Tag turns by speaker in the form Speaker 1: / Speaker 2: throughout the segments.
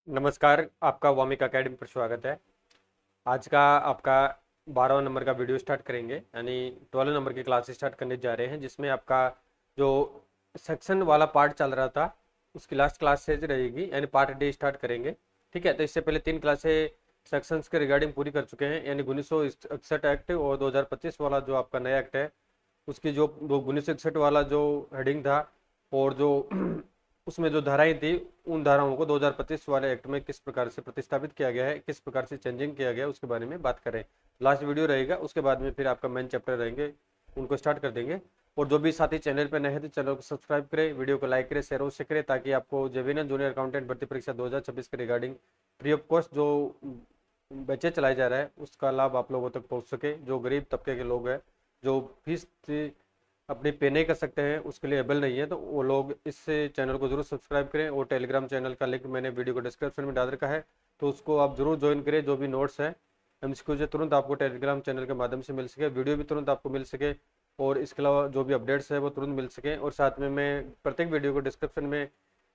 Speaker 1: नमस्कार, आपका वामिक अकेडमी पर स्वागत है। आज का आपका 12वां नंबर का वीडियो स्टार्ट करेंगे, यानी 12 नंबर की क्लास स्टार्ट करने जा रहे हैं, जिसमें आपका जो सेक्शन वाला पार्ट चल रहा था उसकी लास्ट क्लास से रहेगी, यानी पार्ट डी स्टार्ट करेंगे। ठीक है, तो इससे पहले 3 क्लासें सेक्शंस के रिगार्डिंग पूरी कर चुके हैं, यानी 1961 एक्ट और 2025 वाला जो आपका नया एक्ट है उसकी जो 1961 वाला जो हेडिंग था और जो उसमें जो धाराएं थी, उन धाराओं को 2025 वाले एक्ट में किस प्रकार से प्रतिस्थापित किया गया है, किस प्रकार से चेंजिंग किया गया है, उसके बारे में बात करें। लास्ट वीडियो रहेगा, उसके बाद में फिर आपका मेन चैप्टर रहेंगे, उनको स्टार्ट कर देंगे। और जो भी साथी चैनल पर नए हैं तो चैनल को सब्सक्राइब करें, वीडियो को लाइक करें, शेयर अवश्य करें, ताकि आपको जेवीएन जूनियर अकाउंटेंट भर्ती परीक्षा 2026 के रिगार्डिंग फ्री ऑफ कॉस्ट जो बैचेज चलाया जा रहा है उसका लाभ आप लोगों तक पहुंच सके। जो गरीब तबके के लोग हैं, जो फीस अपनी पे नहीं कर सकते हैं, उसके लिए एबल नहीं है, तो वो लोग इस चैनल को जरूर सब्सक्राइब करें। और टेलीग्राम चैनल का लिंक मैंने वीडियो को डिस्क्रिप्शन में डाल रखा है, तो उसको आप जरूर ज्वाइन करें। जो भी नोट्स हैं एमसीक्यू जो तुरंत आपको टेलीग्राम चैनल के माध्यम से मिल सके, वीडियो भी तुरंत आपको मिल सके, और इसके अलावा जो भी अपडेट्स है वो तुरंत मिल सके। और साथ में मैं प्रत्येक वीडियो को डिस्क्रिप्शन में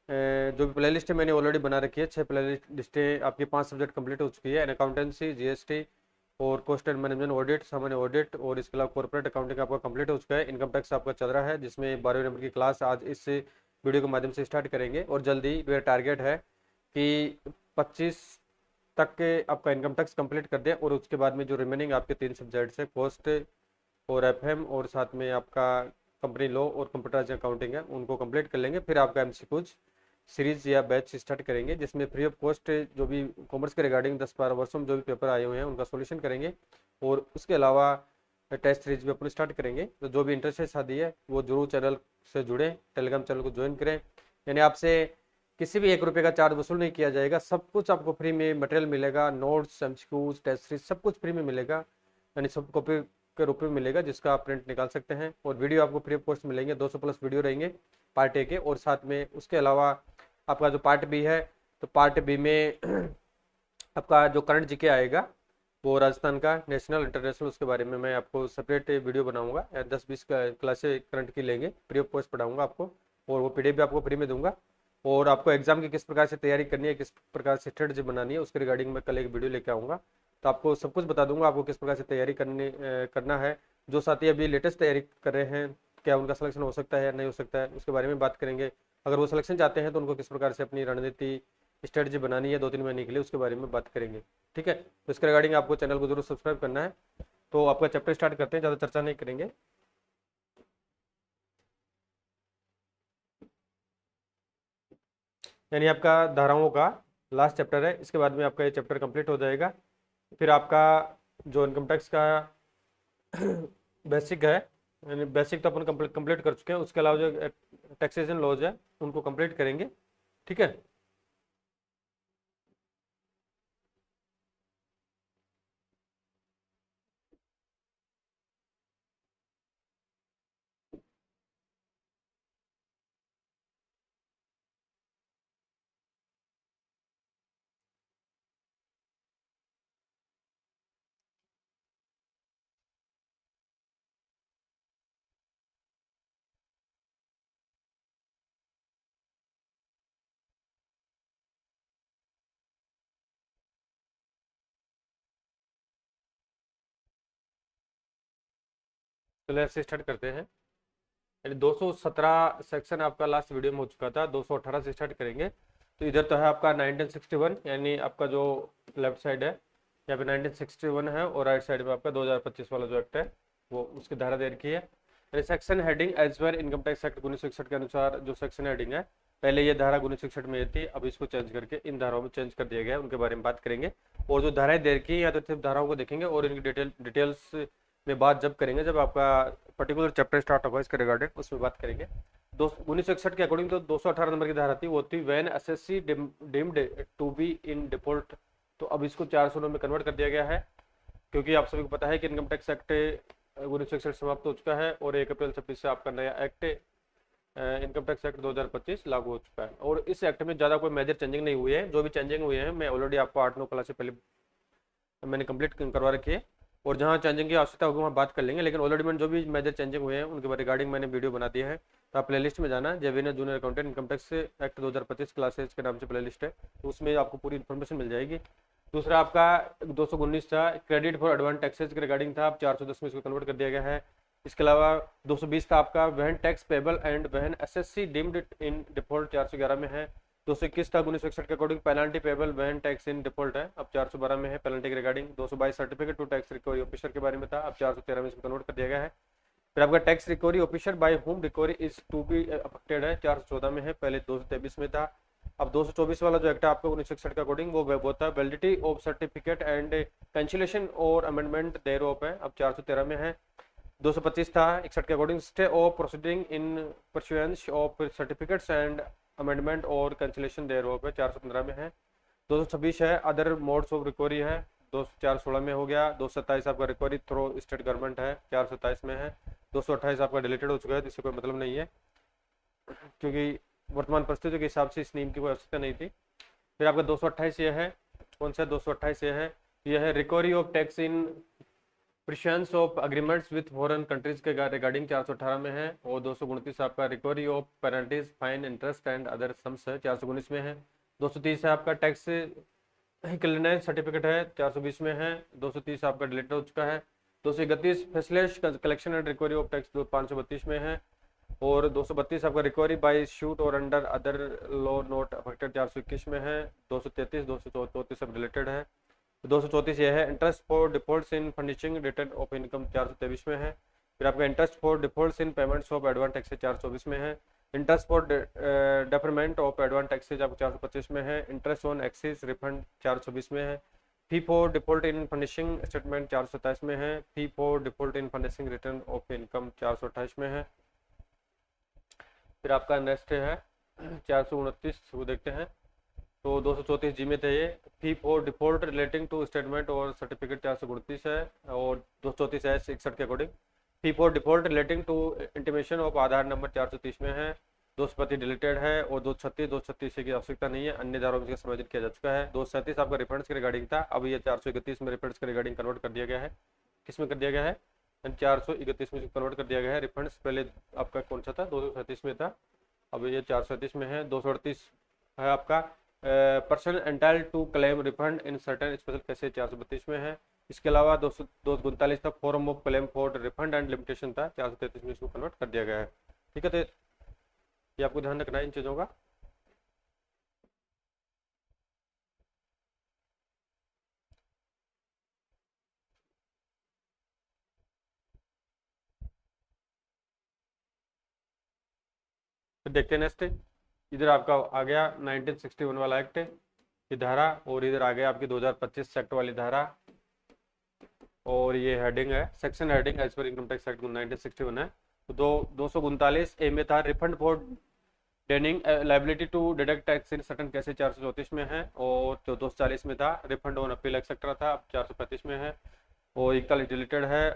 Speaker 1: जो भी प्ले लिस्ट है मैंने ऑलरेडी बना रखी है, 6 प्ले लिस्टें आपकी 5 सब्जेक्ट कंप्लीट हो चुकी है, अकाउंटेंसी, जीएसटी और कॉस्ट एंड मैनेजमेंट ऑडिट, सामान्य ऑडिट, और इसके अलावा कॉर्पोरेट अकाउंटिंग आपका कंप्लीट हो चुका है। इनकम टैक्स आपका चल रहा है, जिसमें 12वें नंबर की क्लास आज इस वीडियो के माध्यम से स्टार्ट करेंगे। और जल्दी मेरा टारगेट है कि 25 तक के आपका इनकम टैक्स कंप्लीट कर दें, और उसके बाद में जो रिमेनिंग आपके 3 सब्जेक्ट्स है, कॉस्ट और एफएम और साथ में आपका कंपनी लॉ और कंप्यूटराइज अकाउंटिंग है, उनको कंप्लीट कर लेंगे। फिर आपका एमसीक्यूज सीरीज या बैच स्टार्ट करेंगे, जिसमें फ्री ऑफ कॉस्ट जो भी कॉमर्स के रिगार्डिंग 10-12 वर्षों में जो भी पेपर आए हुए हैं उनका सॉल्यूशन करेंगे। और उसके अलावा टेस्ट सीरीज भी अपन स्टार्ट करेंगे। तो जो भी इंटरेस्ट है शादी है वो जरूर चैनल से जुड़े, टेलीग्राम चैनल को ज्वाइन करें। यानी आपसे किसी भी 1 रुपये का चार्ज वसूल नहीं किया जाएगा, सब कुछ आपको फ्री में मटेरियल मिलेगा, नोट्स, एमसीक्यूज, टेस्ट सीरीज सब कुछ फ्री में मिलेगा, यानी सब कॉपी के रूप में मिलेगा, जिसका आप प्रिंट निकाल सकते हैं। और वीडियो आपको फ्री ऑफ कॉस्ट मिलेंगे, 200 प्लस वीडियो रहेंगे पार्ट ए के। और साथ में उसके अलावा आपका जो पार्ट बी है, तो पार्ट बी में आपका जो करंट जीके आएगा वो राजस्थान का नेशनल इंटरनेशनल, उसके बारे में मैं आपको सेपरेट वीडियो बनाऊंगा। 10-20 क्लासेस करंट की लेंगे, फ्री ऑफ कॉस्ट पढ़ाऊंगा आपको, और वो पीडीएफ भी आपको फ्री में दूंगा। और आपको एग्जाम की किस प्रकार से तैयारी करनी है, किस प्रकार से स्ट्रेटजी बनानी है, उसके रिगार्डिंग मैं कल एक वीडियो लेके आऊँगा। तो आपको सब कुछ बता दूंगा, आपको किस प्रकार से तैयारी करना है। जो साथी अभी लेटेस्ट तैयारी कर रहे हैं, क्या उनका सिलेक्शन हो सकता है या नहीं हो सकता है, उसके बारे में बात करेंगे। अगर वो सिलेक्शन चाहते हैं तो उनको किस प्रकार से अपनी रणनीति स्ट्रेटजी बनानी है 2-3 महीने के लिए, उसके बारे में बात करेंगे। ठीक है, तो इसके रिगार्डिंग आपको चैनल को जरूर सब्सक्राइब करना है। तो आपका चैप्टर स्टार्ट करते हैं, ज़्यादा चर्चा नहीं करेंगे। यानी आपका धाराओं का लास्ट चैप्टर है, इसके बाद में आपका ये चैप्टर कंप्लीट हो जाएगा। फिर आपका जो इनकम टैक्स का बेसिक है, यानी बेसिक तो अपन कंप्लीट कर चुके हैं, उसके अलावा जो टैक्सेशन लॉज है उनको कंप्लीट करेंगे। ठीक है, चलो ऐसे स्टार्ट करते हैं। यानी 217 सेक्शन आपका लास्ट वीडियो में हो चुका था, 218 से स्टार्ट करेंगे। तो इधर तो है आपका 1961, यानी आपका जो लेफ्ट साइड है यहाँ पे 1961 है, और राइट साइड में आपका 2025 वाला जो एक्ट है वो उसकी धारा दे रखी है। यानी section heading as per income tax act 1961 के अनुसार जो सेक्शन हेडिंग है, पहले ये धारा 1961 में ये थी, अब इसको चेंज करके इन धाराओं में चेंज कर दिया गया है, उनके बारे में बात करेंगे। और जो धाराएं दे रखी है या तो सिर्फ धाराओं को देखेंगे, और इनकी डिटेल्स में बात जब करेंगे जब आपका पर्टिकुलर चैप्टर स्टार्ट होगा इसके रिगार्डिंग, उसमें बात करेंगे। 1961 के अकॉर्डिंग तो 218 नंबर की धारा थी, वो थी when assessee deemed to be in default. तो अब इसको 400 में कन्वर्ट कर दिया गया है, क्योंकि आप सभी को पता है कि इनकम टैक्स एक्ट 1961 समाप्त हो चुका है, और 1 अप्रैल 26 से आपका नया एक्ट इनकम टैक्स एक्ट 2025 लागू हो चुका है। और इस एक्ट में ज़्यादा कोई मेजर चेंजिंग नहीं हुई है, जो भी चेंजिंग हुए हैं मैं ऑलरेडी आपको 8-9 क्लास से पहले मैंने कंप्लीट करवा रखी है, और जहाँ चेंजिंग की आवश्यकता होगी वहाँ बात कर लेंगे। लेकिन ऑलरेडी मैंने जो भी मेजर चेंजिंग हुए हैं उनके रिगार्डिंग मैंने वीडियो बना दिया है, तो आप प्लेलिस्ट में जाना, जेविना junior accountant income tax act 2025 classes के नाम से प्लेलिस्ट है, तो उसमें आपको पूरी इन्फॉर्मेशन मिल जाएगी। दूसरा आपका 219 था, क्रेडिट फॉर एडवांस टैक्सेज के रिगार्डिंग था, अब 410 में इसको कन्वर्ट कर दिया गया है। इसके अलावा 220 था आपका when tax payable and when assessee deemed in default, 411 में है। 221 था 1961 के according penalty payable when tax in default है, अब 412 में है पेनल्टी के regarding. 222 certificate to tax recovery officer के बारे में था, अब 413 में इसको कन्वर्ट कर दिया गया है। फिर आपका tax recovery officer by whom recovery is to be affected है, 414 में है, पहले 223 में था। अब 224 वाला जो एक्ट है आपका 1961 के अकॉर्डिंग वो था validity of certificate and cancellation और अमेंडमेंट देयरऑफ है, अब 413 में है। 225 था 61 के according stay of proceeding in परस्यूएंस of certificates and amendment और कैंसिलेशन देयरऑफ है, 415 में है। 226 है अदर मोड्स ऑफ रिकवरी है, 416 में हो गया। 227 आपका रिकवरी थ्रू स्टेट गवर्नमेंट है, 427 में है। 228 आपका डिलीटेड हो चुका है, तो इससे कोई मतलब नहीं है क्योंकि वर्तमान परिस्थितियों के हिसाब से इस नियम की कोई आवश्यकता नहीं थी। फिर आपका 228 ये है, कौन सा 228 ये है recovery of tax in pursuance of agreements with foreign countries के रिगार्डिंग, 418 में है। और 229 आपका recovery of penalties fine interest and other sums है, 419 में है। 230 है आपका टैक्स क्लियरेंस सर्टिफिकेट है, 420 में है। 230 आपका डिलीट हो चुका है। 231 faceless collection and recovery of tax 532 में है। और 232 आपका रिकवरी बाय शूट और under other law note affected, 421 में है। 233 234 सब रिलेटेड है। 234 ये है interest for defaults in furnishing return of income, 423 में है। फिर आपका interest for defaults in payments of advance taxes, 424 में है। Interest for deferment of advance taxes आपको 425 में है। इंटरेस्ट ऑन एक्सेस रिफंड 426 में है। फी for default in furnishing statement 427 में है। फी for default in furnishing return of income 428 में है। फिर आपका नेक्स्ट है 429, वो देखते हैं। तो 234 जी में थे ये, fee for default relating to statement और सर्टिफिकेट 429 है। और 234 है 61 के according. Fee for default relating to intimation of Aadhaar number 430 में है। 235 डिलीटेड है। और 236 की आवश्यकता नहीं है, अन्य धाराओं में समायोजित किया जा चुका है। 237 आपका रिफंड्स के रिगार्डिंग था, अब ये 431 में रिफंड्स के रिगार्डिंग कन्वर्ट कर दिया गया है। किस में कर दिया गया है? 431 में कन्वर्ट कर दिया गया है रिफंड्स। पहले आपका कौन सा था? 237 में था, अब ये 437 में है। 238 है आपका person entitled to claim refund in certain special cases, 432 में है। इसके अलावा 249 था form of claim for refund and limitation था, 433 में इसको कन्वर्ट कर दिया गया है। ठीक है, तो ये आपको ध्यान रखना है इन चीज़ों का। फिर देखते हैं नेक्स्ट, इधर आपका आ गया 1961 वाला एक्ट की धारा, और इधर आ गया आपकी 2025 एक्ट वाली धारा। और ये हेडिंग है, section heading as per income tax act 1961 है। तो 239 ए में था refund for denying liability to deduct tax in certain cases, 434 में है। और 240 में था रिफंड ऑन अपील एक्सेट्रा था, अब 435 में है। और 41 डिलीटेड है।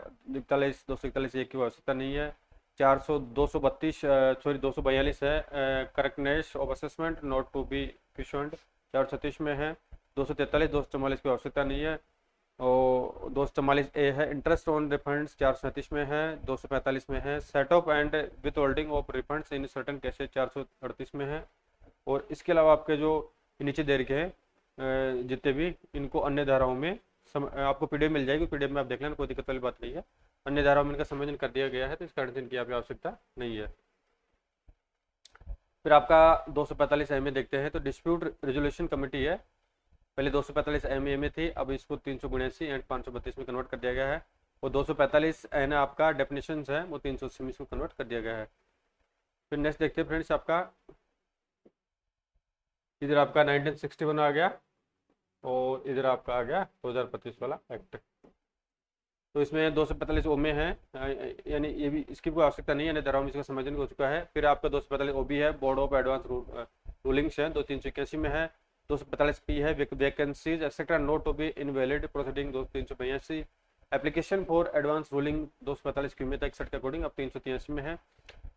Speaker 1: 241 एक की आवश्यकता नहीं है। 242 है correctness of assessment not to be questioned, 436 में है। 243 244 की आवश्यकता नहीं है। और 244 ए है इंटरेस्ट ऑन रिफंड्स, 437 में है। 245 में है set of and with holding of refunds in certain cases, 438 में है। और इसके अलावा आपके जो नीचे दे रखे हैं जितने भी, इनको अन्य धाराओं में आपको पीडीएफ मिल जाएगी, पीडीएफ में आप देख लेना, कोई दिक्कत वाली बात नहीं है। अन्य धाराओं में इनका संयोजन कर दिया गया है, तो इस कारण से इनकी आपकी आवश्यकता नहीं है। फिर आपका 245 एम ए देखते हैं, तो डिस्प्यूट रेजोल्यूशन कमेटी है। पहले 245 एम ए में थी, अब इसको 379 एंड 532 में कन्वर्ट कर दिया गया है। और 245 एन आपका डेफिनेशन है, वो 380 में इसको कन्वर्ट कर दिया गया है। फिर नेक्स्ट देखते हैं फ्रेंड्स, आपका इधर आपका 1961 आ गया, और इधर आपका आ गया 2025 वाला एक्ट। तो इसमें 245 ओ में है, यानी ये भी इसकी कोई आवश्यकता नहीं है, यानी धाराओं में इसका समायोजन हो चुका है। फिर आपका 245 ओ बी है, बोर्ड ऑफ एडवांस रूलिंग्स है, 381 में है। 245 पी है vacancies etcetera not to be invalid proceeding, 382। Application for advance ruling 245 Q में था 61 के अकॉर्डिंग, अब 383 में है।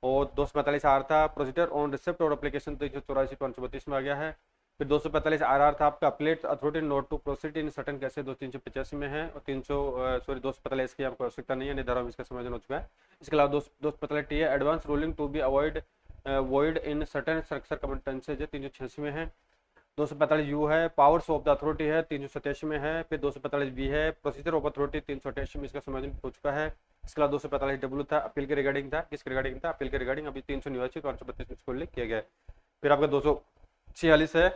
Speaker 1: और 245 आर था प्रोसीजर ऑन रिसिप्ट और एप्लीकेशन, 384 532 में आ गया है। फिर 245 RR था आपका appellate authority not to proceed in certain cases, 385 में है। और 300 सॉरी 245 की आपको आवश्यकता नहीं है, निर्धारण में इसका समाधान हो चुका है। इसके अलावा 245 टी है advance ruling to be avoid void in certain structure competences है, 386 में है। 245 यू है पावर्स ऑफ द अथॉरिटी है, 387 में है। फिर 245 बी है प्रोसीजर ऑफ अथॉरिटी, 388 में इसका समाधान हो चुका है। इसके अलावा 245 डब्ल्यू था अपील के रिगार्डिंग था, किसके रिगार्डिंग था, अपील के रिगार्डिंग। अभी 389 532 में इसको उल्लेख किया गया है। फिर आपका 246 है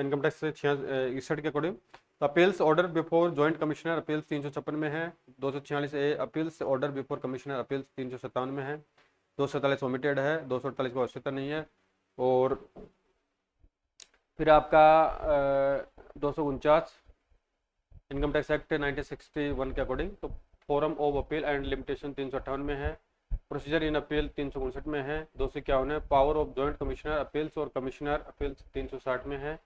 Speaker 1: इनकम टैक्स से 61 के अकॉर्डिंग। तो appeals order before joint commissioner appeals 356 में है। 246 A appeals order before commissioner appeals 357 में है। 247 ओमिटेड है, 248 को आवश्यकता नहीं है। और फिर आपका 249 इनकम टैक्स एक्ट 1961 के अकॉर्डिंग, तो forum of appeal and limitation 358 में है। प्रोसीजर इन अपील 359 में है। 251 है power of joint commissioner appeals और कमिश्नर अपील्स 360 में है।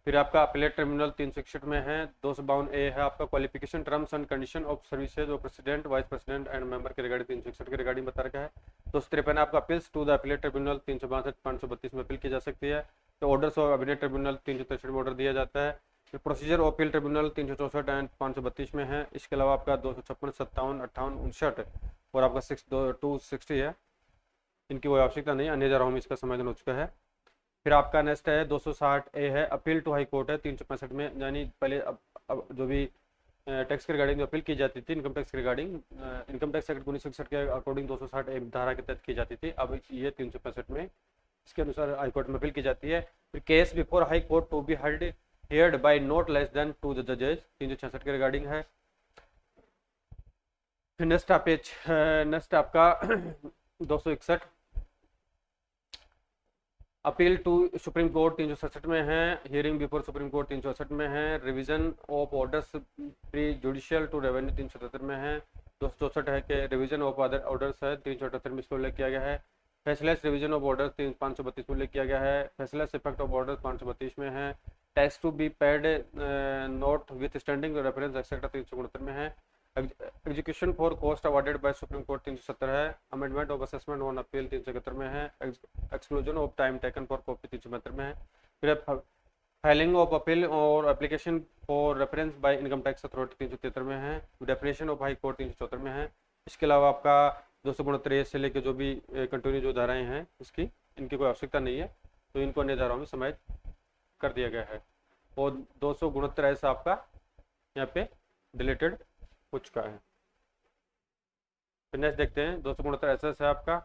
Speaker 1: फिर आपका अपीलेट ट्रिब्यूनल 361 में है। 252 ए है आपका qualification terms and condition of services और president vice president and member के रिगार्डिंग 361 के रिगार्डिंग बता रखा है। 253 आपका appeals to the appellate tribunal 362 532 में अपील की जा सकती है। तो ऑर्डर्स ऑफ अपीलेट ट्रिब्यूनल 363 में ऑर्डर दिया जाता है। फिर procedure of appeal tribunal 364 and 532 में है। इसके अलावा आपका 256 57 58 59 और आपका 260 है, इनकी कोई आवश्यकता नहीं, अन्य धाराओं में इसका समाधान हो चुका है। फिर आपका नेक्स्ट है 260 ए है अपील टू हाई कोर्ट है 365 में, यानी पहले अब जो भी टैक्स के रिगार्डिंग अपील की जाती थी इनकम टैक्स के रिगार्डिंग इनकम टैक्स एक्ट 1961 के अकॉर्डिंग 260 ए धारा के तहत की जाती थी, अब ये 365 में इसके अनुसार हाई कोर्ट में अपील की जाती है। फिर case before high court to be heard by not less than 2 जजेस 366 के रिगार्डिंग है। फिर नेक्स्ट आपका 261 अपील टू सुप्रीम कोर्ट 367 में है। हियरिंग बिफोर सुप्रीम कोर्ट 364 में है। Revision of orders prejudicial to revenue 377 में है। 264 है कि रिवीजन ऑफ अदर ऑर्डर्स है 378 में इसको उल्लेख किया गया है। फैसलेस रिवीजन ऑफ ऑर्डर 532 में उल्लेख किया गया है। फैसलेस इफेक्ट ऑफ ऑर्डर 532 में है। Tax to be paid notwithstanding reference etcetera 369 में है। Execution for cost awarded by supreme court 370 है। Amendment of assessment on appeal 371 में है। Exclusion of time taken for copy 372 में है। फिर फाइलिंग ऑफ अपील और application for reference by income tax authority 373 में है। डेफिनेशन ऑफ हाई कोर्ट 374 में है। इसके अलावा आपका 269 से लेकर जो भी कंटिन्यू जो धाराएं हैं इसकी इनकी कोई आवश्यकता नहीं है, तो इनको अन्य धाराओं में समाहित कर दिया गया है। और 269 ऐसा आपका यहाँ पे डिलीटेड हो चुका है। फिर नेक्स्ट देखते हैं 269 एसएस है आपका।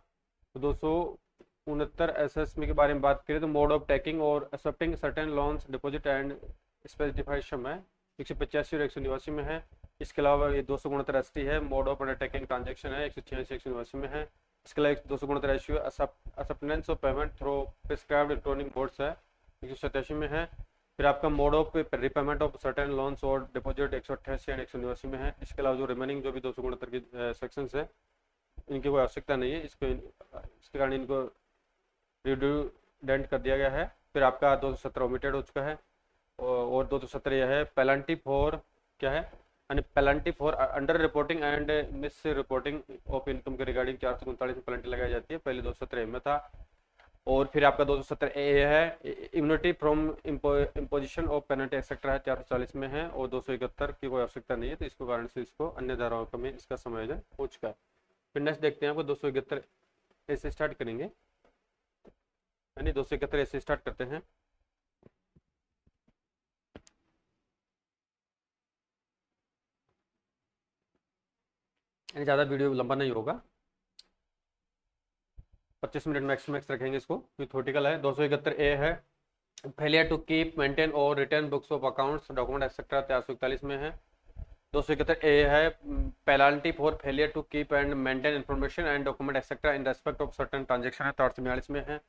Speaker 1: तो 269 एसएस में के बारे में बात करें तो मोड ऑफ टेकिंग और accepting certain loans deposit and specification है 185 और 189 में है। इसके अलावा ये 269 एसटी है मोड ऑफ अंडरटेकिंग ट्रांजेक्शन है 186 189 में है। इसके अलावा 269 ratio acceptance of payment through prescribed electronic boards है 187 में है। फिर आपका mode of repayment of certain loans और डिपॉजिट 188 एंड 189 में है। इसके अलावा जो रिमेनिंग जो भी 269 की सेक्शंस है इनकी कोई आवश्यकता नहीं है, इसके कारण इनको रिड्यूडेंट कर दिया गया है। फिर आपका 217 ओमिटेड हो चुका है और 217 यह है पेनल्टी फॉर क्या है यानी penalty for under reporting and miss reporting of income के रिगार्डिंग 439 में पेनल्टी लगाई जाती है, पहले 217 में था। और फिर आपका 217 ए है immunity from imposition of penalty etcetera है 440 में है। और 271 की कोई आवश्यकता नहीं है, तो इसको कारण से इसको अन्य धाराओं में इसका समायोजन हो चुका है। फिर नेक्स्ट देखते हैं आपको 271 ए से स्टार्ट करेंगे, यानी 271 ए से स्टार्ट करते हैं। यानी ज़्यादा वीडियो लंबा नहीं होगा, 25 मिनट मैक्स रखेंगे इसको, थ्योरेटिकल है। 271 ए है फेलियर टू कीप मेंटेन और return books of accounts document etcetera 441 में है। 271 ए है penalty for failure to keep and maintain information and document etcetera in respect of certain transaction है 442 में है।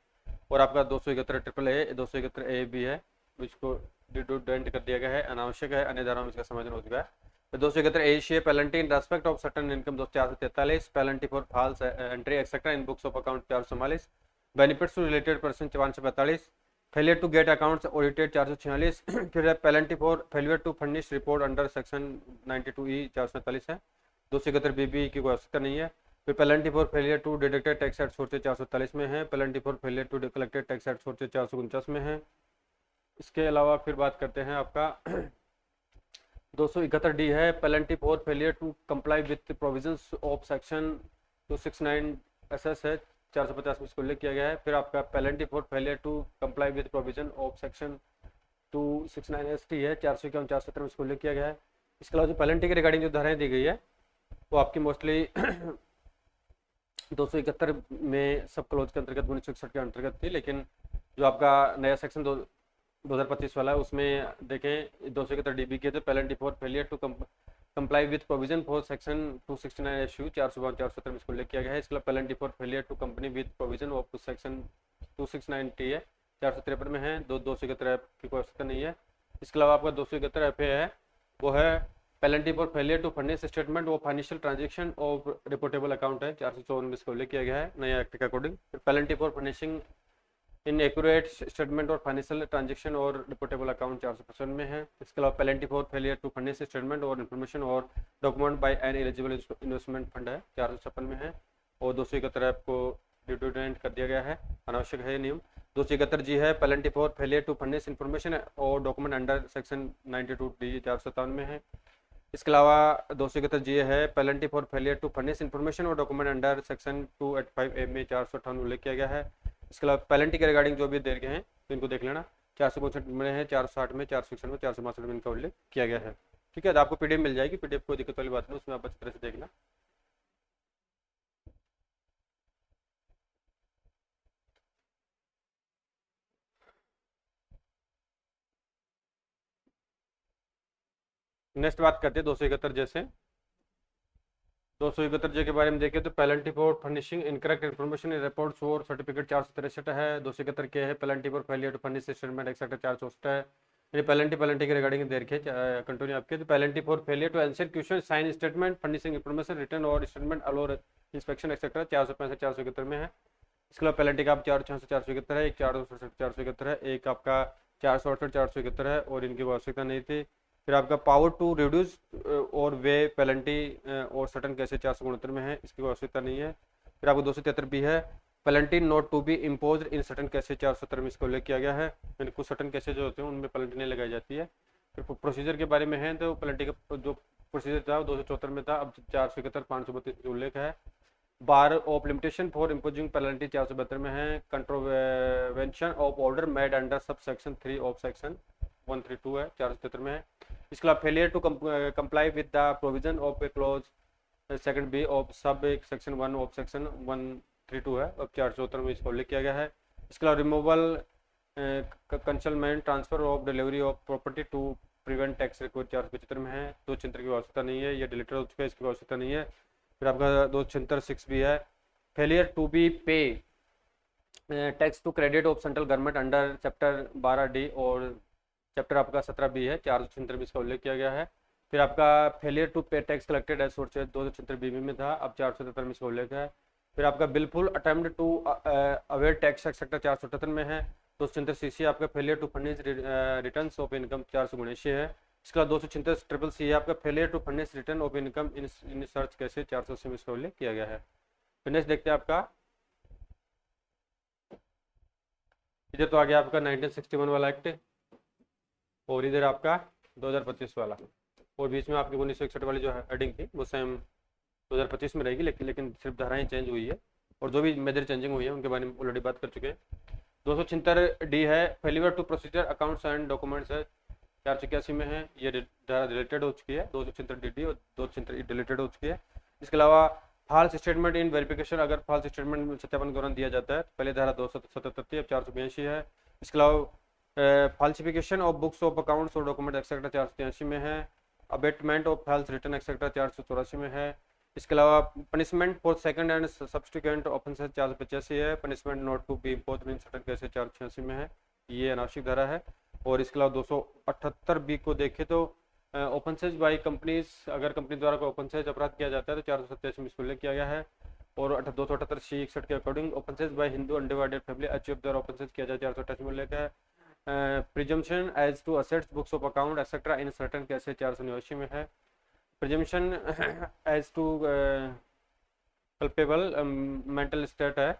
Speaker 1: और आपका 271 ट्रिपल ए 271 ए भी है, इसको डिडक्ट कर दिया गया है, अनावश्यक है, अन्य धाराओं में इसका समाधान हो चुका है। 271 A penalty in respect of certain income 443, penalty for false entry etcetera in books of account 444, benefits to related person 545, failure to get accounts audited 446, फिर penalty for failure to furnish report under section 92E 447 है। 271 बीबी की कोई आवश्यकता नहीं है। फिर penalty for failure to deducted tax act 443 में है। Penalty for failure to collected tax act 449 में है। इसके अलावा फिर बात करते हैं आपका 271 डी है, penalty for failure to comply with provisions of section 269 SS है, 450 में इसको उल्लेख किया गया है। फिर आपका penalty for failure to comply with provision of section 269 ST है, 451 470 में इसको उल्लेख किया गया है। इसके अलावा जो पेनल्टी के रिगार्डिंग जो धाराएं दी गई है वो आपकी मोस्टली 271 में सब क्लोज के अंतर्गत 1961 के अंतर्गत थी, लेकिन जो आपका नया सेक्शन 2025 वाला है उसमें देखें 271 डीबी के, तो penalty for failure to comply with provision for section 269 SU 452 में इसको उल्लेख किया गया है। इसके अलावा penalty for failure to company with provision of section 269 T है, 453 में है, 271 एफ की कोई आवश्यकता नहीं है। इसके अलावा आपका 271 एफ है वो है penalty for failure to furnish statement of financial transaction of reportable account है, 454 में इसको उल्लेख किया गया है नया एक्ट के according. Penalty for furnishing inaccurate statement और फाइनेंशियल ट्रांजेक्शन और रिपोर्टेबल अकाउंट 455 में है। इसके अलावा penalty for failure to furnish statement और इन्फॉर्मेशन और document by an eligible investment fund है, 456 में है। और 271 को डिडोडेंट कर दिया गया है, अनावश्यक है ये नियम। 271 जी है, penalty for failure to furnish information और डॉक्यूमेंट अंडर सेक्शन 92 डी 457 में है। इसके अलावा 271 जी है, penalty for failure to furnish information और डॉक्यूमेंट अंडर सेक्शन 285 ए में 458 उल्लेख किया गया है। इसके अलावा पेनल्टी के रिगार्डिंग जो भी दे गए हैं तो इनको देख लेना, 465 में है, 460 में, 461 में, 462 में इनका उल्लेख किया गया है। ठीक है, तो आपको पीडीएफ मिल जाएगी, पीडीएफ कोई दिक्कत वाली बात नहीं, उसमें आप अच्छी तरह से देखना। नेक्स्ट बात करते हैं 271 जैसे 271 जे के बारे में देखें तो penalty for furnishing incorrect information in reports और सर्टिफिकेट 463 है। 271 के है penalty for failure to furnish statement etcetera 464 है। ये पेनल्टी के रिगार्डिंग देखे कंटिन्यू आपके, तो penalty for failure to answer question sign statement furnishing information return और स्टेटमेंट अलोर इंस्पेक्शन एक्सेट्रा 465 471 में है। इसके अलावा पेनल्टी का आप 466 471 है, एक 467 471 है, एक आपका 468 471 है और इनकी आवश्यकता नहीं थी। फिर आपका पावर टू रिड्यूस और वे पेनल्टी और सटन कैसे 469 में है, इसकी कोई आवश्यकता नहीं है। फिर आपको 273 भी है, penalty not to be impose in certain cases 470 में इसको उल्लेख किया गया है, यानी कुछ सटन कैसे जो होते हैं उनमें पेनल्टी नहीं लगाई जाती है। फिर प्रोसीजर के बारे में है तो पेनल्टी का जो प्रोसीजर था वो 274 में था, अब 471 532 उल्लेख है। Bar of limitation for imposing penalty 472 में है। Contravention of order made under sub section 3 of section 132 है, 473 में है। इसके अलावा failure to comply with the provision of a clause second B of sub section 1 of section 132 है, अब 474 में इसको उल्लेख किया गया है। इसके अलावा removal concealment transfer of delivery of property to prevent tax recovery 475 में है, 276 की आवश्यकता नहीं है, ये डिलीटेड हो चुका है, इसकी आवश्यकता नहीं है। फिर आपका 276 भी है, failure to be pay tax to credit of central government under chapter 12 D और चैप्टर आपका 17 बी है, 476 में इसका उल्लेख किया गया है। फिर आपका failure to pay tax collected as source 276 B में था, अब 477 में इसका उल्लेख है। फिर आपका wilful attempt to aware tax sector 478 में है। 276 सीसी आपका failure to furnish returns of income 479 है। इसका 276 ट्रिपल सी है आपका failure to furnish return of income in search cases 480 में इसका उल्लेख किया गया है। फिर नेक्स्ट देखते हैं आपका, इधर तो आ गया आपका 1961 वाला एक्ट और इधर आपका 2025 वाला, और बीच में आपकी 1961 वाली जो हेडिंग थी वो सेम 2025 में रहेगी, लेकिन सिर्फ धाराएं चेंज हुई है और जो भी मेजर चेंजिंग हुई है उनके बारे में ऑलरेडी बात कर चुके हैं। 276 डी है, failure to procedure accounts and documents है, 481 में है, ये धारा रिलेटेड हो चुकी है। 276 डी और 276 डिलीटेड हो चुकी है। इसके अलावा फॉल्स स्टेटमेंट इन वेरिफिकेशन, अगर फॉल्स स्टेटमेंट में सत्यापन के दौरान दिया जाता है, पहले धारा 277 थी, अब 482 है। इसके अलावा falsification of books of accounts और डॉक्यूमेंट एक्सेट्रा 483 में है। Abetment of false return etcetera 484 में है। इसके अलावा punishment for second and subsequent offences 485 है। Punishment not to be imposed in certain cases 486 में है, ये अनावश्यक धारा है। और इसके अलावा 278 बी को देखें तो ऑफेंसेस बाई कंपनीज, अगर कंपनी द्वारा कोई ऑफेंसेस अपराध किया जाता है तो 487 में इसको उल्लेख किया गया है। और 278 सी 61 के according offences by Hindu undivided family अचीव द्वारा ऑफेंसेस किया जाए 428 में उल्लेख है। Presumption as to assets books of account etcetera in certain cases 489 में है। Presumption as to culpable mental state है,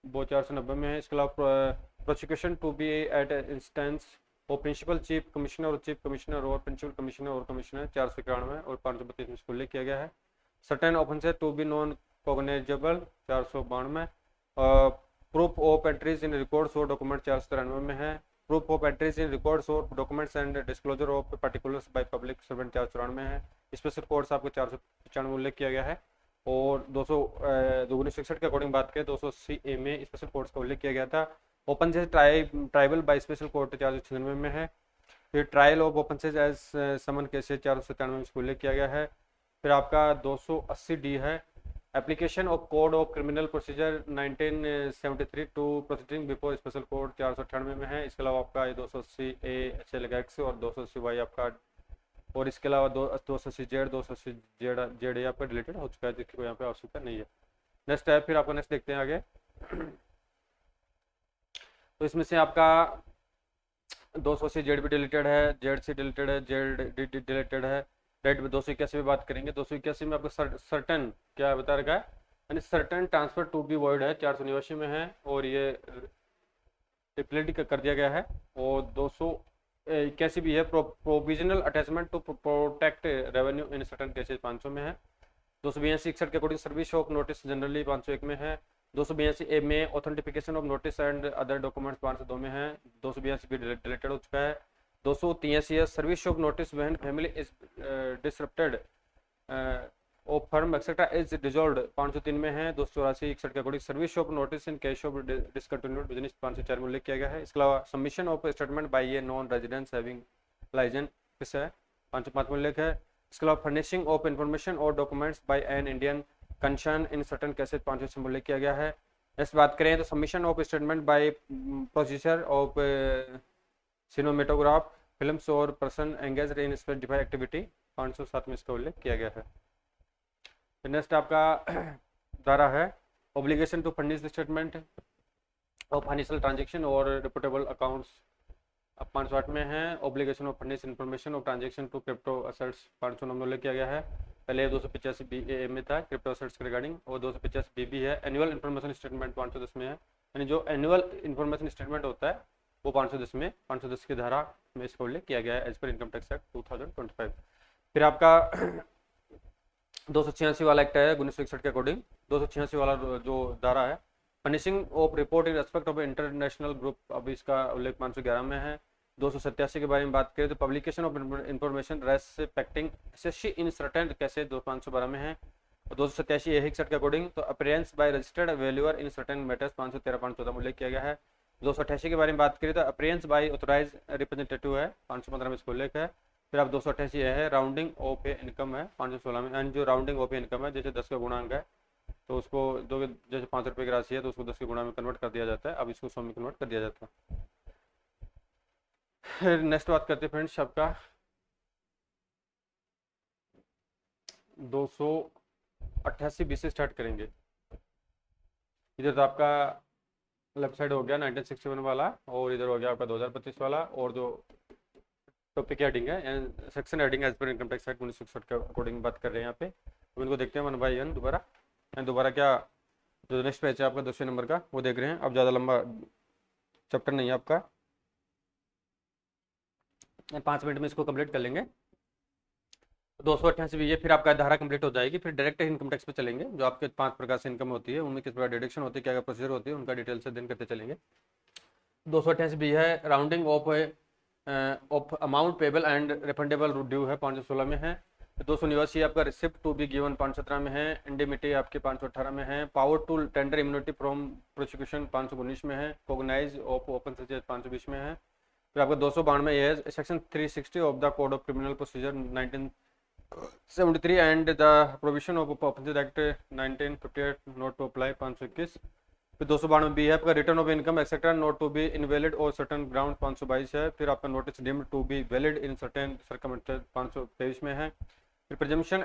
Speaker 1: वो 490 में है। इसके अलावा prosecution to be at instance और प्रिंसिपल चीफ कमिश्नर और चीफ कमिश्नर और प्रिंसिपल कमिश्नर और कमिश्नर 491 और 532 में इसको उल्लेख किया गया है। Certain offences to be non cognizable 492, proof of entries in records और डॉक्यूमेंट 493 में है। Proof of entries in records और documents and disclosure of particulars by public servant 494 में है। स्पेशल कोर्ट्स आपको 495 में उल्लेख किया गया है। और 1961 के अकॉर्डिंग बात करें 280 ए में स्पेशल कोर्ट्स का उल्लेख किया गया था। Offences triable by special court 496 में है। फिर trial of offences as summon cases 497 में इसको उल्लेख किया गया है। फिर आपका 280 डी है, application of code of criminal procedure 1973 to proceeding before special court 498 में है। इसके अलावा आपका 280 ए एच एल एक्स और 280 वाई आपका, और इसके अलावा 280 जेड 280 जेड ये आपका डिलीटेड हो चुका है, जिसकी कोई यहाँ पे आवश्यकता नहीं है। नेक्स्ट है, फिर आपका नेक्स्ट देखते हैं आगे। तो इसमें से आपका 280 जेड भी डिलीटेड है, जेड सी डिलीटेड है, जेड डी डिलीटेड है। राइट, 281 में बात करेंगे। 281 में आपको सर्टन क्या बता रखा है, यानी certain transfer to be void है, 489 में है और ये रिप्लेट कर दिया गया है। और 281 भी है, provisional attachment to protect revenue in certain cases 500 में है। 282 61 के according service of notice generally 501 में है। 282 ए में authentication of notice and other documents 502 में है। 282 भी डिलीटेड हो चुका है। 283 है, service of notice when family is disrupted of firm etcetera is dissolved 503 में है। 284 61 के according service of notice in case of discontinued business 504 में उल्लेख किया गया है। इसके अलावा submission of statement by a non residents having licence किस है 505 में उल्लेख है। इसके अलावा फर्निशिंग ऑफ इंफॉर्मेशन और documents by an Indian concern in certain cases 500 में उल्लेख किया गया है। नेक्स्ट बात करें तो submission of statement by procedure of cinematograph films और person engaged in specified activity 507 में इसका उल्लेख किया गया है। नेक्स्ट आपका धारा है obligation to furnish statement of financial transaction और रिपोर्टेबल अकाउंट्स 508 में है। Obligation of furnish information of transaction to crypto assets 509 में उल्लेख किया गया है। पहले 285 बी ए में था क्रिप्टो असेट्स के रिगार्डिंग, और 285 बी भी है। एनुअल इन्फॉर्मेशन स्टेटमेंट 510 में है, यानी जो एनुअल इन्फॉर्मेशन स्टेटमेंट होता है वो 510 की धारा में इसका उल्लेख किया गया है as per income tax act 2025। फिर आपका 286 वाला एक्ट है 1961 के अकॉर्डिंग। 286 वाला जो धारा है furnishing of report in respect of international group, अभी इसका उल्लेख 511 में है। 287 के बारे में बात करें तो publication of information respecting assessee in certain cases 512 में है। 287 61 के अकॉर्डिंग तो appearance by registered valuer in certain matters 513 514 में उल्लेख किया गया है। 288 के बारे में बात करें तो अपीयरेंस बाय ऑथराइज रिप्रेजेंटेटिव है 515 में इसका उल्लेख है। फिर आप 288 है राउंडिंग ऑफ ए इनकम है 516 में, एंड जो राउंडिंग ऑफ ए इनकम है जैसे 10 का गुणांक है तो उसको दो, जैसे 5 रुपये की राशि है तो उसको 10 के गुणा में कन्वर्ट कर दिया जाता है, अब इसको 100 में कन्वर्ट कर दिया जाता है। फिर नेक्स्ट बात करते हैं फ्रेंड्स आपका 288 बी से स्टार्ट करेंगे। इधर तो आपका लेफ्ट साइड हो गया 1961 वाला, और इधर हो गया आपका 2025 वाला, और जो टॉपिक हेडिंग है section heading as per income tax act 1961 के अकॉर्डिंग बात कर रहे हैं यहाँ पे। तो इनको देखते हैं 1 बाय 1 दोबारा क्या जो नेक्स्ट पेज है आपका 200 नंबर का वो देख रहे हैं। अब ज़्यादा लंबा चैप्टर नहीं है आपका, 5 मिनट में इसको कंप्लीट कर लेंगे। 288 भी ये फिर आपका धारा कंप्लीट हो जाएगी। फिर डायरेक्ट इनकम टैक्स पे चलेंगे, जो आपके 5 प्रकार से इनकम होती है उनमें किस प्रकार डिडक्शन होती है, क्या क्या प्रोसीजर होती है, उनका डिटेल से दिन करते चलेंगे। 288 भी है rounding off amount payable and refundable due है 516 में है। 289 आपका रिसिप्ट टू बी गिवन 517 में है। इंडिमिटी आपके 518 में है। Power to tender immunity from prosecution 519 में है। कोगनाइज ऑफ ओपन सचेज 520 में है। फिर आपका 292 ये है section 360 of the code of criminal procedure 1973 and the provision of offences act 1958 not to apply 521। फिर 292 बी है आपका return of income etcetera not to be invalid और सर्टेन ग्राउंड 522 है। फिर आपका notice deemed to be valid in certain circumstances 523 में है। फिर presumption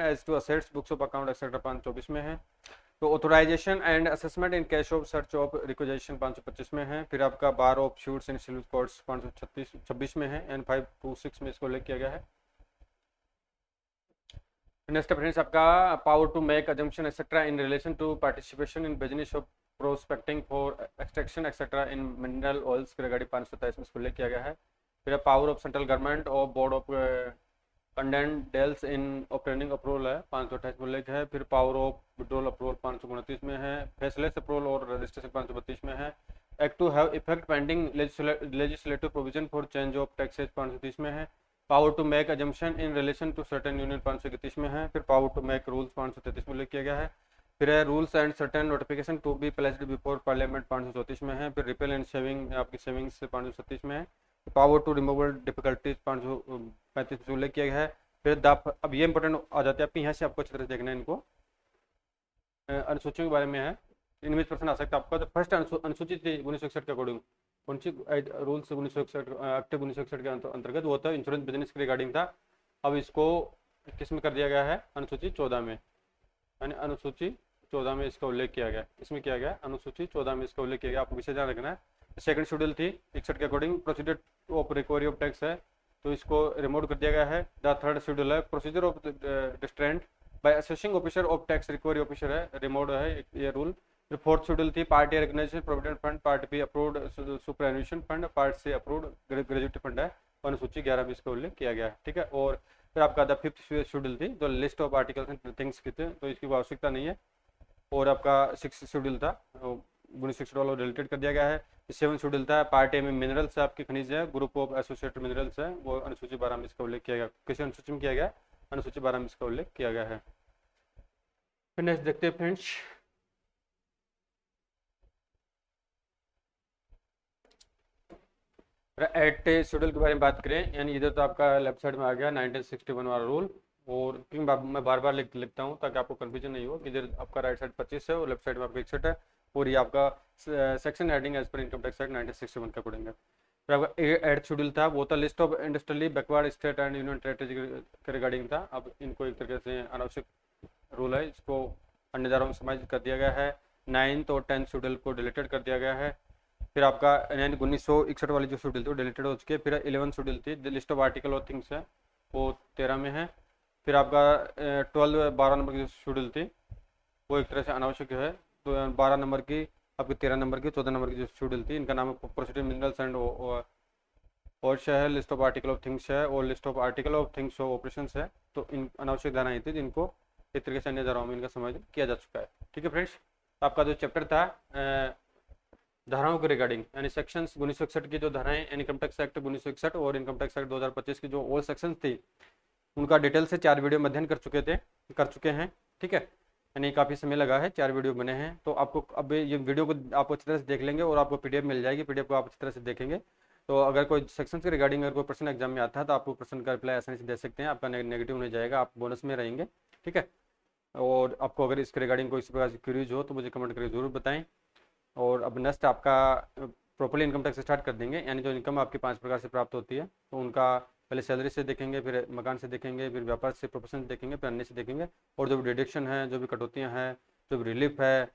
Speaker 1: as to assets books of account etcetera 524 में है। तो authorisation and assessment in cash of search of requisition 525 में है। फिर आपका bar of suits in civil courts 526 में है एंड 526 में इसको उल्लेख किया गया है। नेक्स्ट फ्रेंड्स आपका power to make assumption etcetera in relation to participation in business of prospecting for extraction etcetera in mineral oils के रिगार्डिंग 527 में इसको उल्लेख किया गया है। फिर पावर ऑफ सेंट्रल गवर्नमेंट और बोर्ड ऑफ कंडेंडेल्स इन ऑप्टेनिंग अप्रूवल है 528 में उल्लेख है। फिर पावर ऑफ विड्रॉल अप्रूवल 529 में है। फेसलेस अप्रूवल और रजिस्ट्रेशन 532 में है। Act to have effect pending legislative provision for change of taxes 530 में है। Power to make exemption in relation to certain union 531 में है। फिर पावर टू मेक रूल्स 533 में उल्लेख किया गया है। फिर है rules and certain notification to be placed before parliament 534 में है। फिर रिपेल एंड सेविंग आपकी सेविंग्स 537 में है। पावर टू रिमूवल डिफिकल्टीज 535 में उल्लेख किया गया है। फिर अब ये इंपॉर्टेंट आ जाते हैं आपके यहाँ से, आपको अच्छी तरह से देखना है इनको। अनुसूचियों के बारे में है, इनमें प्रश्न आ सकता है आपका। तो फर्स्ट अनुसूची थी 1961 के अकॉर्डिंग, कौन सी रूल्स 1961 एक्ट 1961 के अंतर्गत, वो था इंश्योरेंस बिजनेस के रिगार्डिंग था। अब इसको किस में कर दिया गया है, अनुसूची 14 में, यानी अनुसूची 14 में इसका उल्लेख किया गया। इसमें किया गया अनुसूची 14 में इसका उल्लेख किया गया, आपको विषय ध्यान रखना है। सेकंड शेड्यूल थी 61 के according, procedure of recovery of tax है, तो इसको रिमूव कर दिया गया है। द थर्ड शेड्यूल है procedure of distraint by assessing officer of tax recovery officer है, रिमूव है ये रूल। फिर फोर्थ शेड्यूल थी party organisation provident fund, part B approved superannuation fund, part C approved gratuity fund है, अनुसूची 11 में इसका उल्लेख किया गया है। ठीक है, और फिर आपका द फिफ्थ शेड्यूल थी जो list of articles and things की थे, तो इसकी कोई आवश्यकता नहीं है। और आपका सिक्स शेड्यूल था 1960 वाला डिलीटेड कर दिया गया है। सेवन शेड्यूल था पार्ट ए में मिनरल्स है, आपकी खनिज है, ग्रुप ऑफ एसोसिएटेड मिनरल्स है, वो अनुसूची 12 में इसका उल्लेख किया गया। किसी अनुसूची में किया गया, अनुसूची 12 में इसका उल्लेख किया गया है। फिर नेक्स्ट देखते हैं फ्रेंड्स, एट शेड्यूल के बारे में बात करें, यानी इधर तो आपका लेफ्ट साइड में आ गया 1961 वाला रूल, और क्योंकि मैं बार बार लिखता हूँ ताकि आपको कंफ्यूजन नहीं हो कि इधर आपका राइट साइड 25 है और लेफ्ट साइड में आपका 61 है, और ये आपका section heading as per income tax act 1961 का अकॉर्डिंग है। फिर आपका एट शेड्यूल था, वो था list of industrially backward state and union territory के रिगार्डिंग था। अब इनको एक तरीके से अनावश्यक रूल है, इसको अन्य धाराओं में समाहित कर दिया गया है। 9th और 10th शेड्यूल को डिलीटेड कर दिया गया है। फिर आपका 1961 वाली जो शेड्यूल थी वो डिलीटेड हो चुकी है। फिर 11th शेड्यूल थी लिस्ट ऑफ आर्टिकल और थिंग्स है, वो 13 में है। फिर आपका 12 नंबर की जो शेड्यूल थी वो एक तरह से अनावश्यक है, तो 12 नंबर की आपकी 13 नंबर की 14 नंबर की जो शेड्यूल थी, इनका नाम है प्रोसीजर मिनरल्स एंड और है, list of article of things है, और list of article of things of operations है। तो इन अनावश्यक धाराएं थी जिनको एक तरीके से अन्य धाराओं में इनका समायोजन किया जा चुका है। ठीक है फ्रेंड्स, आपका जो चैप्टर था धाराओं के रिगार्डिंग, यानी सेक्शंस 1961 की जो धाराएं, इनकम टैक्स एक्ट 1961 और इनकम टैक्स एक्ट 2025 की जो ऑल सेक्शंस थी, उनका डिटेल से 4 वीडियो में अध्ययन कर चुके हैं। ठीक है, यानी काफ़ी समय लगा है, 4 वीडियो बने हैं। तो आपको अब ये वीडियो को आप अच्छी तरह से देख लेंगे और आपको पीडीएफ मिल जाएगी, पीडीएफ को आप अच्छी तरह से देखेंगे। तो अगर कोई सेक्शन के रिगार्डिंग अगर कोई प्रश्न एग्जाम में आता है तो आपको प्रश्न का रिप्लाई आसानी से दे सकते हैं, आपका नेगेटिव नहीं जाएगा, आप बोनस में रहेंगे। ठीक है, और आपको अगर इसके रिगार्डिंग कोई इस प्रकार की क्वेरीज हो तो मुझे कमेंट करके जरूर बताएं। और अब नेक्स्ट आपका प्रॉपर्ली इनकम टैक्स स्टार्ट कर देंगे, यानी जो इनकम आपकी 5 प्रकार से प्राप्त होती है, तो उनका पहले सैलरी से देखेंगे, फिर मकान से देखेंगे, फिर व्यापार से प्रोफेशन से देखेंगे, फिर अन्य से देखेंगे, और जो भी डिडक्शन है, जो भी कटौतियाँ हैं, जो भी रिलीफ है,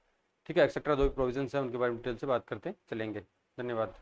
Speaker 1: ठीक है, एक्सेट्रा जो भी प्रोविजंस है, उनके बारे में डिटेल से बात करते चलेंगे। धन्यवाद।